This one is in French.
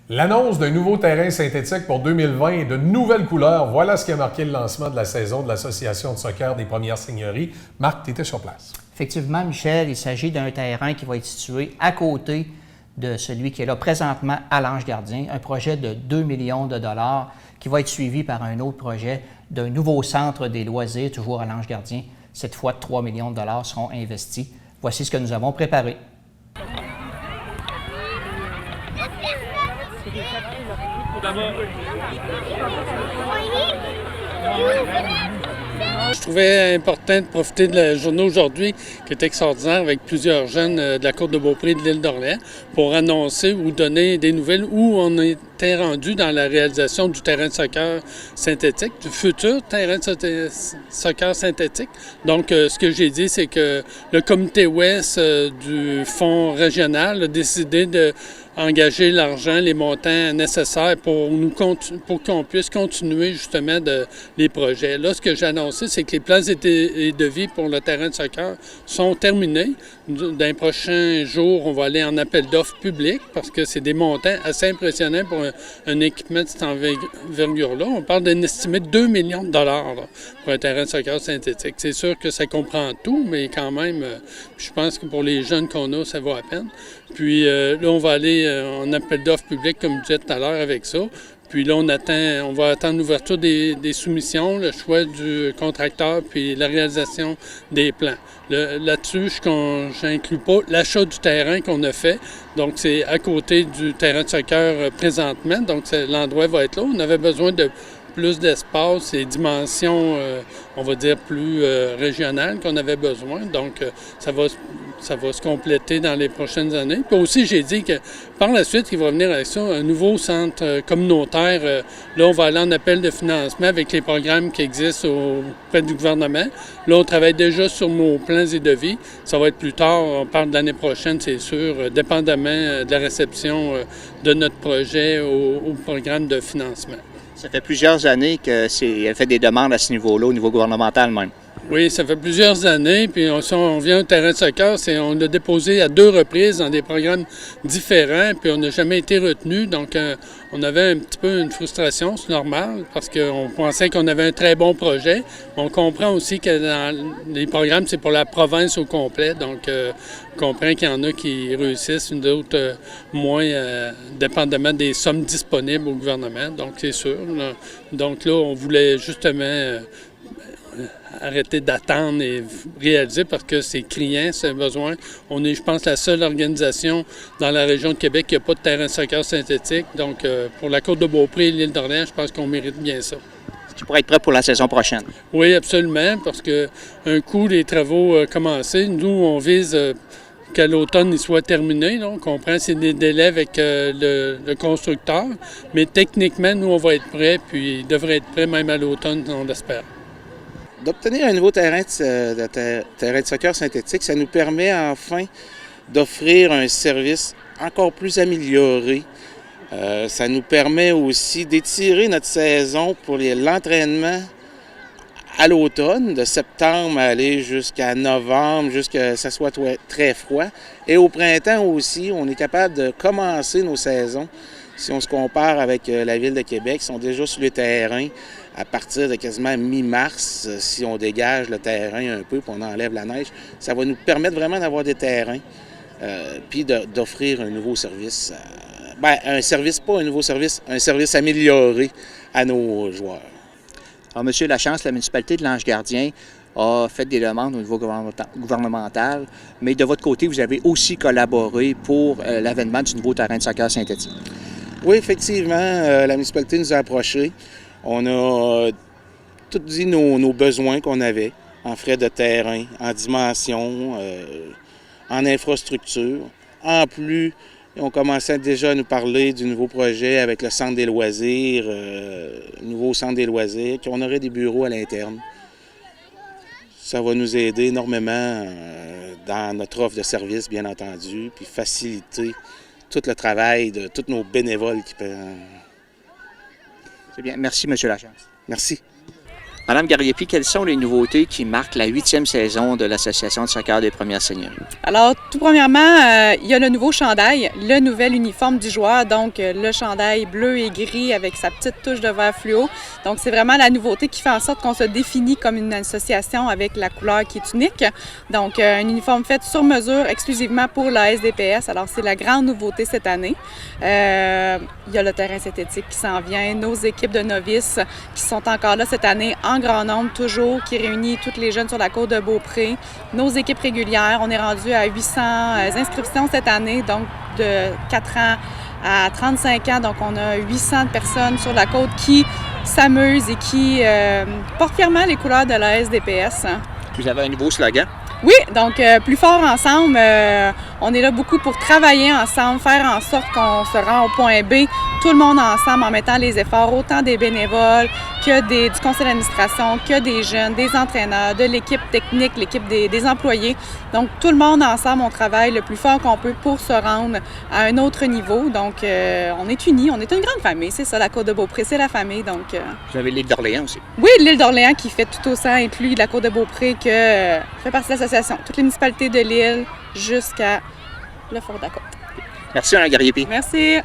L'annonce d'un nouveau terrain synthétique pour 2020 et de nouvelles couleurs, voilà ce qui a marqué le lancement de la saison de l'Association de soccer des Premières Seigneuries. Marc, tu étais sur place. Effectivement, Michel, il s'agit d'un terrain qui va être situé à côté de celui qui est là présentement à l'Ange Gardien, un projet de 2 millions de dollars qui va être suivi par un autre projet d'un nouveau centre des loisirs, toujours à l'Ange Gardien. Cette fois, 3 millions de dollars seront investis. Voici ce que nous avons préparé. Je trouvais important de profiter de la journée aujourd'hui, qui est extraordinaire, avec plusieurs jeunes de la Côte de Beaupré de l'île d'Orléans, pour annoncer ou donner des nouvelles où on était rendu dans la réalisation du terrain de soccer synthétique, du futur terrain de soccer synthétique. Donc, ce que j'ai dit, c'est que le comité ouest du fonds régional a décidé de engager l'argent, les montants nécessaires pour qu'on puisse continuer justement les projets. Là, ce que j'ai annoncé, c'est que les plans et devis pour le terrain de soccer sont terminés. Dans les prochains jours, on va aller en appel d'offres public parce que c'est des montants assez impressionnants pour un équipement de cette envergure-là. On parle d'un estimé de 2 millions de dollars là, pour un terrain de soccer synthétique. C'est sûr que ça comprend tout, mais quand même, je pense que pour les jeunes qu'on a, ça vaut la peine. Puis là, on va aller en appel d'offres public, comme je disais tout à l'heure, avec ça. Puis là, on va attendre l'ouverture des soumissions, le choix du contracteur, puis la réalisation des plans. Là-dessus, je n'inclus pas l'achat du terrain qu'on a fait. Donc, c'est à côté du terrain de soccer présentement. Donc, l'endroit va être là. On avait besoin de plus d'espace et dimensions, on va dire, plus régionales qu'on avait besoin. Donc, ça va se compléter dans les prochaines années. Puis aussi, j'ai dit que par la suite, il va venir avec ça un nouveau centre communautaire. Là, on va aller en appel de financement avec les programmes qui existent auprès du gouvernement. Là, on travaille déjà sur nos plans et devis. Ça va être plus tard, on parle de l'année prochaine, c'est sûr, dépendamment de la réception de notre projet au programme de financement. Ça fait plusieurs années qu'elle fait des demandes à ce niveau-là, au niveau gouvernemental même. Oui, ça fait plusieurs années, puis on vient au terrain de soccer, on l'a déposé à 2 reprises dans des programmes différents, puis on n'a jamais été retenu, donc on avait un petit peu une frustration, c'est normal, parce qu'on pensait qu'on avait un très bon projet. On comprend aussi que dans les programmes, c'est pour la province au complet, donc on comprend qu'il y en a qui réussissent, d'autres moins, dépendamment des sommes disponibles au gouvernement, donc c'est sûr. Là. Donc là, on voulait justement arrêter d'attendre et réaliser parce que c'est criant, c'est un besoin. On est, je pense, la seule organisation dans la région de Québec qui n'a pas de terrain de soccer synthétique. Donc, pour la Côte de Beaupré et l'île d'Orléans, je pense qu'on mérite bien ça. Tu pourrais être prêt pour la saison prochaine? Oui, absolument, parce qu'un coup, les travaux commencés, nous, on vise qu'à l'automne, ils soient terminés. Là. On comprend c'est des délais avec le constructeur, mais techniquement, nous, on va être prêts, puis il devrait être prêt même à l'automne, on l'espère. D'obtenir un nouveau terrain de soccer synthétique, ça nous permet enfin d'offrir un service encore plus amélioré. Ça nous permet aussi d'étirer notre saison pour l'entraînement à l'automne, de septembre à aller jusqu'à novembre, jusqu'à ce que ça soit très froid. Et au printemps aussi, on est capable de commencer nos saisons. Si on se compare avec la Ville de Québec, ils sont déjà sur le terrain à partir de quasiment mi-mars. Si on dégage le terrain un peu et on enlève la neige, ça va nous permettre vraiment d'avoir des terrains puis d'offrir un nouveau service. Un service amélioré à nos joueurs. Alors, Monsieur Lachance, la municipalité de l'Ange Gardien a fait des demandes au niveau gouvernemental, mais de votre côté, vous avez aussi collaboré pour l'avènement du nouveau terrain de soccer synthétique. Oui, effectivement, la municipalité nous a approchés. On a tout dit nos besoins qu'on avait en frais de terrain, en dimension, en infrastructure. En plus, on commençait déjà à nous parler du nouveau projet avec le centre des loisirs, nouveau centre des loisirs, qu'on aurait des bureaux à l'interne. Ça va nous aider énormément dans notre offre de services, bien entendu, puis faciliter tout le travail de tous nos bénévoles qui peuvent. C'est bien. Merci, M. Lachance. Merci. Madame Gariepi, quelles sont les nouveautés qui marquent la 8e saison de l'Association de soccer des Premières Seigneuries? Alors, tout premièrement, il y a le nouveau chandail, le nouvel uniforme du joueur, donc le chandail bleu et gris avec sa petite touche de vert fluo. Donc, c'est vraiment la nouveauté qui fait en sorte qu'on se définit comme une association avec la couleur qui est unique. Donc, un uniforme fait sur mesure exclusivement pour la SDPS. Alors, c'est la grande nouveauté cette année. Il y a le terrain synthétique qui s'en vient, nos équipes de novices qui sont encore là cette année en grand nombre toujours, qui réunit tous les jeunes sur la côte de Beaupré. Nos équipes régulières, on est rendu à 800 inscriptions cette année, donc de 4 ans à 35 ans. Donc, on a 800 personnes sur la côte qui s'amusent et qui portent fièrement les couleurs de la SDPS. Vous avez un nouveau slogan? Oui, donc plus fort ensemble, on est là beaucoup pour travailler ensemble, faire en sorte qu'on se rend au point B, tout le monde ensemble en mettant les efforts, autant des bénévoles que du conseil d'administration, que des jeunes, des entraîneurs, de l'équipe technique, l'équipe des employés. Donc tout le monde ensemble, on travaille le plus fort qu'on peut pour se rendre à un autre niveau. Donc on est unis, on est une grande famille, c'est ça, la Côte-de-Beaupré, c'est la famille. Donc, Vous avez l'île d'Orléans aussi? Oui, l'île d'Orléans qui fait tout autant inclus de la Côte-de-Beaupré que fait partie de l'association. Toutes les municipalités de l'île jusqu'à le Fort-de-la-Côte. Merci, Mme Gariepi. Merci.